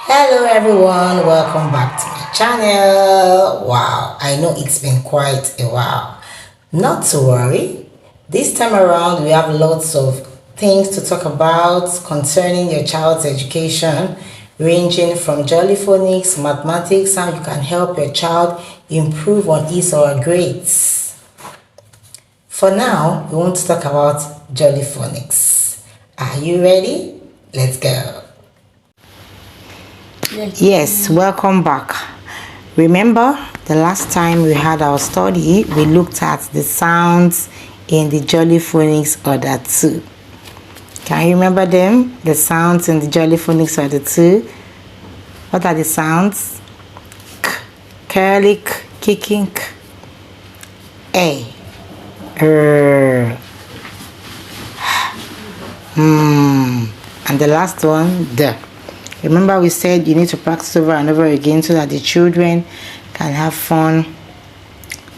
Hello everyone, welcome back to my channel. Wow, I know it's been quite a while. Not to worry, this time around we have lots of things to talk about concerning your child's education, ranging from JollyPhonics, mathematics, how you can help your child improve on his or her grades. For now, we want to talk about JollyPhonics. Are you ready? Let's go. Yes, welcome back. Remember the last time we had our study, we looked at the sounds in the JollyPhonics order 2. Can you remember them? The sounds in the JollyPhonics order 2. What are the sounds? K, curly k, kicking k, a, and the last one, the. Remember we said you need to practice over and over again so that the children can have fun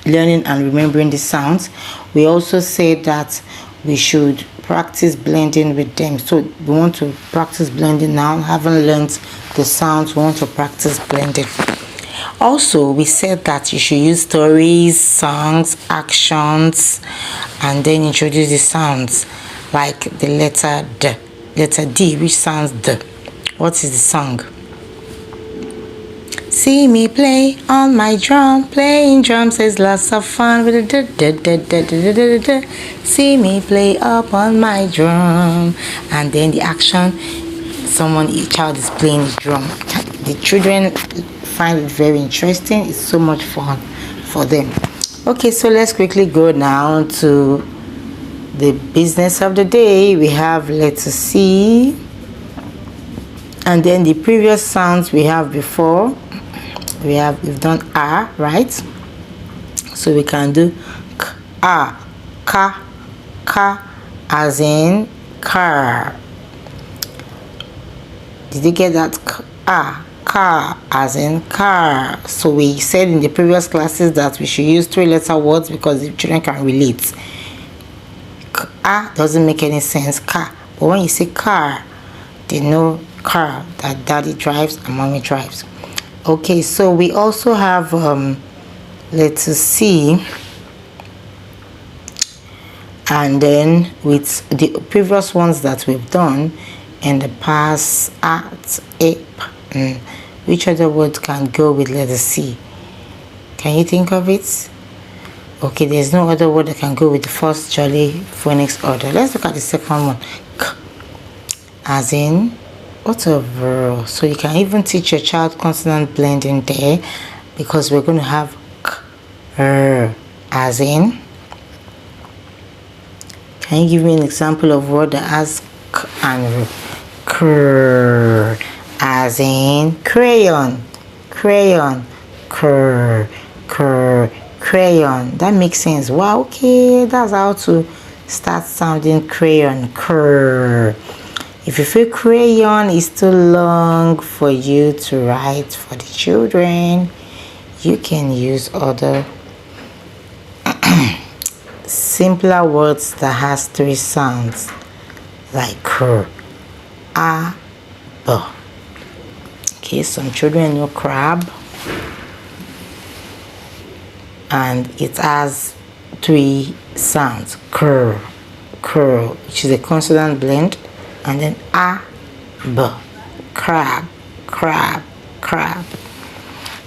learning and remembering the sounds. We also said that we should practice blending with them. So we want to practice blending now. Haven't learned the sounds, we want to practice blending. Also, we said that you should use stories, songs, actions, and then introduce the sounds like the letter D. Letter D, which sounds D. What is the song? See me play on my drum. Playing drums is lots of fun with a da da da da da da da. See me play up on my drum. And then the action, a child is playing the drum. The children find it very interesting. It's so much fun for them. Okay, so let's quickly go now to the business of the day. We have letter C. And then the previous sounds we have before, we've done R, right? So we can do K, A, Ka, Ka, as in car. Did you get that? K, A, Ka, as in car. So we said in the previous classes that we should use 3-letter words because the children can relate. K, A doesn't make any sense, Ka. But when you say car, they know car that daddy drives and mommy drives. Okay, so we also have letter C, and then with the previous ones that we've done in the past, at, ape, which other word can go with letter C? Can you think of it? Okay, there's no other word that can go with the first JollyPhonics order. Let's look at the second one. K, as in whatever. So you can even teach your child consonant blending there, because we're going to have K, as in. Can you give me an example of word that has K and R? As in crayon, crayon, crayon. That makes sense. Wow, okay, that's how to start sounding crayon. If you feel crayon is too long for you to write for the children, you can use other simpler words that has 3 sounds, like K, A, B. Okay, some children know crab, and it has 3 sounds, K, which is a consonant blend, and then A, B, crab.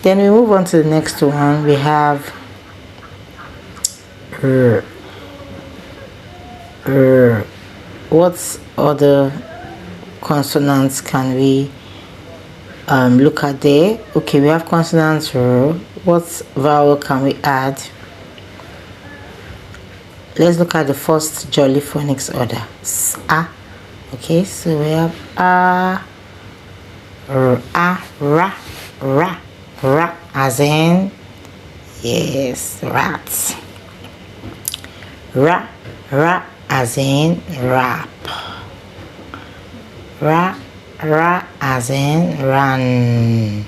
Then we move on to the next one. We have what other consonants can we look at there? Okay, we have consonants R. What vowel can we add? Let's look at the first JollyPhonics order. A. Okay, so we have A, ra, as in, yes, rats. Ra, as in rap. Ra, as in run,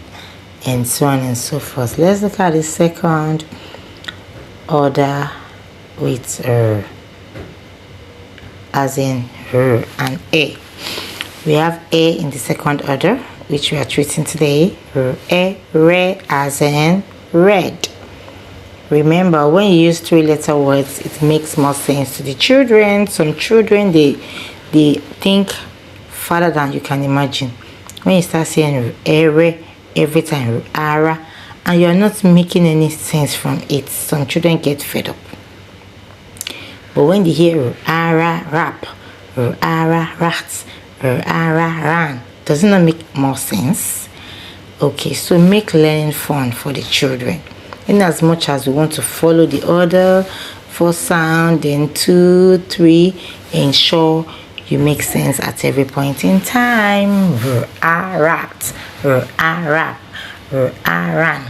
and so on and so forth. Let's look at the second order with as in her and A. We have A in the second order. which we are treating today. Re as in red. Remember, when you use 3-letter words, it makes more sense to the children. Some children, they think farther than you can imagine. When you start saying every time, ara, and you're not making any sense from it, some children get fed up. But when they hear ara, rap, ara, rats, ara, ran, doesn't that make more sense? Okay, so make learning fun for the children. In as much as we want to follow the order for sound, then 2, 3, ensure you make sense at every point in time. Rat, rap, ran,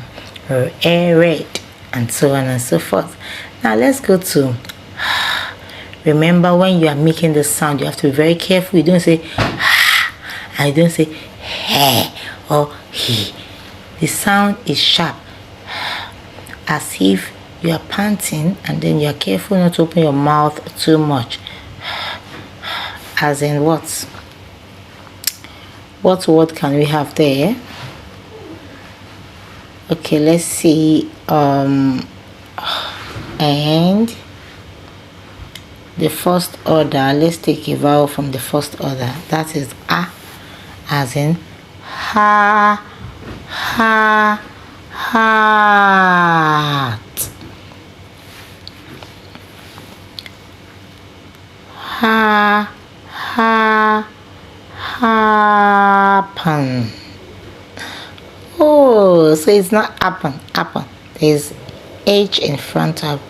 red, and so on and so forth. Now let's go to. Remember, when you are making the sound, you have to be very careful. You don't say and you don't say he or he. The sound is sharp, as if you are panting, and then you are careful not to open your mouth too much. As in what? What word can we have there? Okay, let's see. And the first order, let's take a vowel from the first order. That is a, as in ha, ha, heart. Ha, ha, happen. Oh, so it's not happen. There's H in front of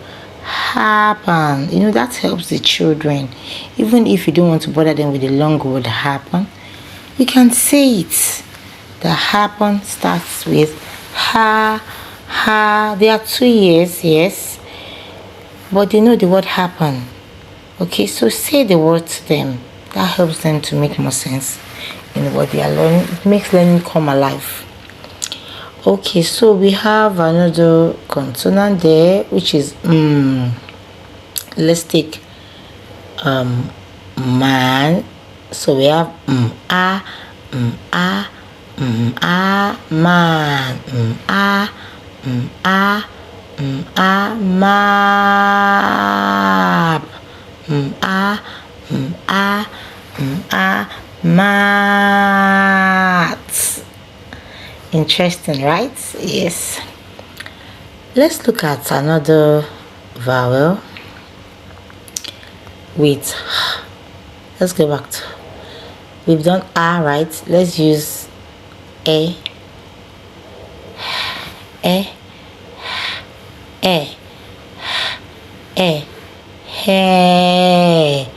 happen. You know, that helps the children. Even if you don't want to bother them with the long word happen, you can say it. The happen starts with ha, ha. They are 2 years, yes, but they know the word happen. Okay, so say the word to them. That helps them to make more sense in what they are learning. It makes learning come alive. Okay, so we have another consonant there, which is let's take man. So we have a, man, map, mat. Interesting, right? Yes. Let's look at another vowel with, let's go back to, we've done a, right? Let's use a, hair.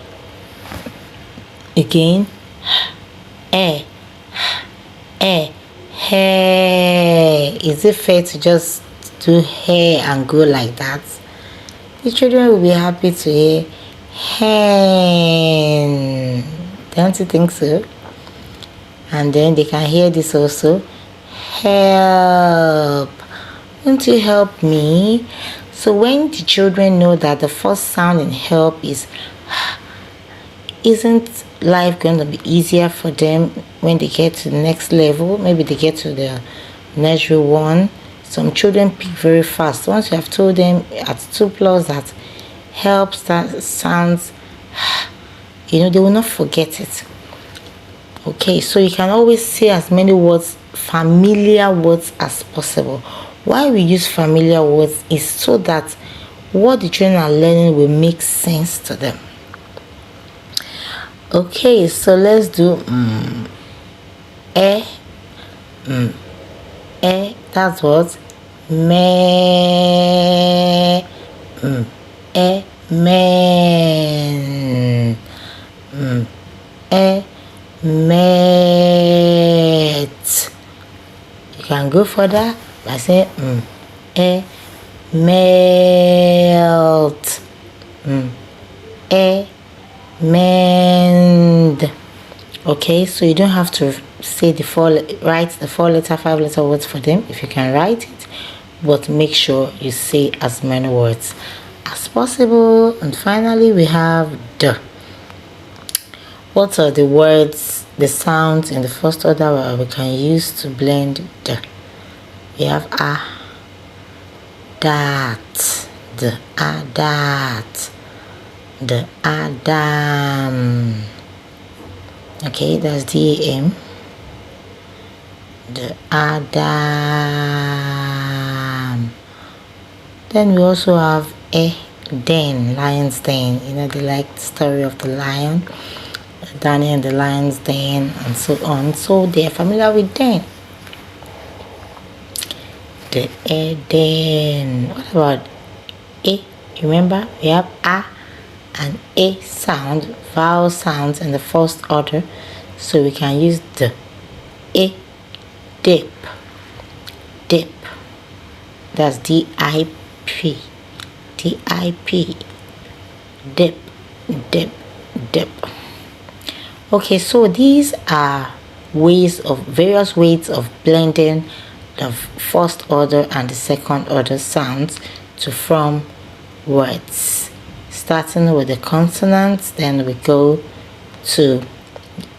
Again, hair. Is it fair to just do hair and go like that? The children will be happy to hear hen. Don't you think so? And then they can hear this also. Help. Won't you help me? So when the children know that the first sound in help is, isn't life going to be easier for them when they get to the next level? Maybe they get to the nursery 1. Some children pick very fast. Once you have told them at 2+ that helps, that sounds, you know, they will not forget it. Okay, so you can always say as many words, familiar words, as possible. Why we use familiar words is so that what the children are learning will make sense to them. Okay, so let's do that's what me, men, met. You can go further by saying melt, mend. Okay, so you don't have to say write the 4-letter, 5-letter words for them if you can write it, but make sure you say as many words as possible. And finally we have the. What are the words the sounds in the first order we can use to blend the. We have a, that, the, a, that, the, Adam. Okay, that's DAM. The Adam. Then we also have a den, lion's den. You know, they like the story of the lion, Daniel and the lion's den, and so on. So they're familiar with den. The Eden. What about a? Remember, we have a and a sound, vowel sounds in the first order, so we can use the a, dip, dip. That's D-I-P, D-I-P, dip, dip, dip. Okay, so these are various ways of blending the first order and the second order sounds to form words. Starting with the consonants, then we go to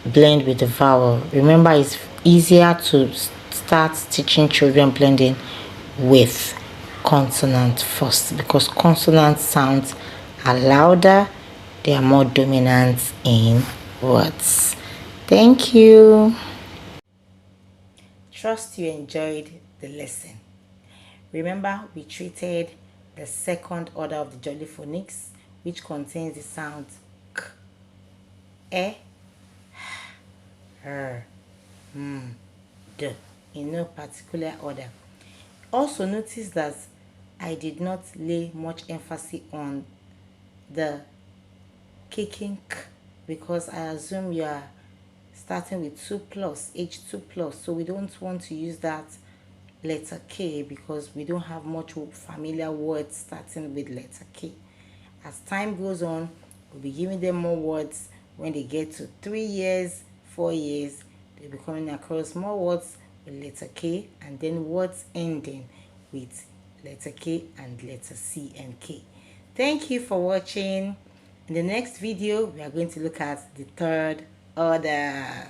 blend with the vowel. Remember, it's easier to start teaching children blending with consonant first, because consonant sounds are louder, they are more dominant in words. Thank you. Trust you enjoyed the lesson. Remember, we treated the second order of the JollyPhonics, which contains the sounds k, e, r, d, in no particular order. Also notice that I did not lay much emphasis on the kicking k, because I assume you are starting with 2 plus, H2 plus, so we don't want to use that letter K because we don't have much familiar words starting with letter K. As time goes on, we'll be giving them more words. When they get to 3 years, 4 years, they'll be coming across more words with letter K, and then words ending with letter K and letter C and K. Thank you for watching. In the next video, we are going to look at the third order.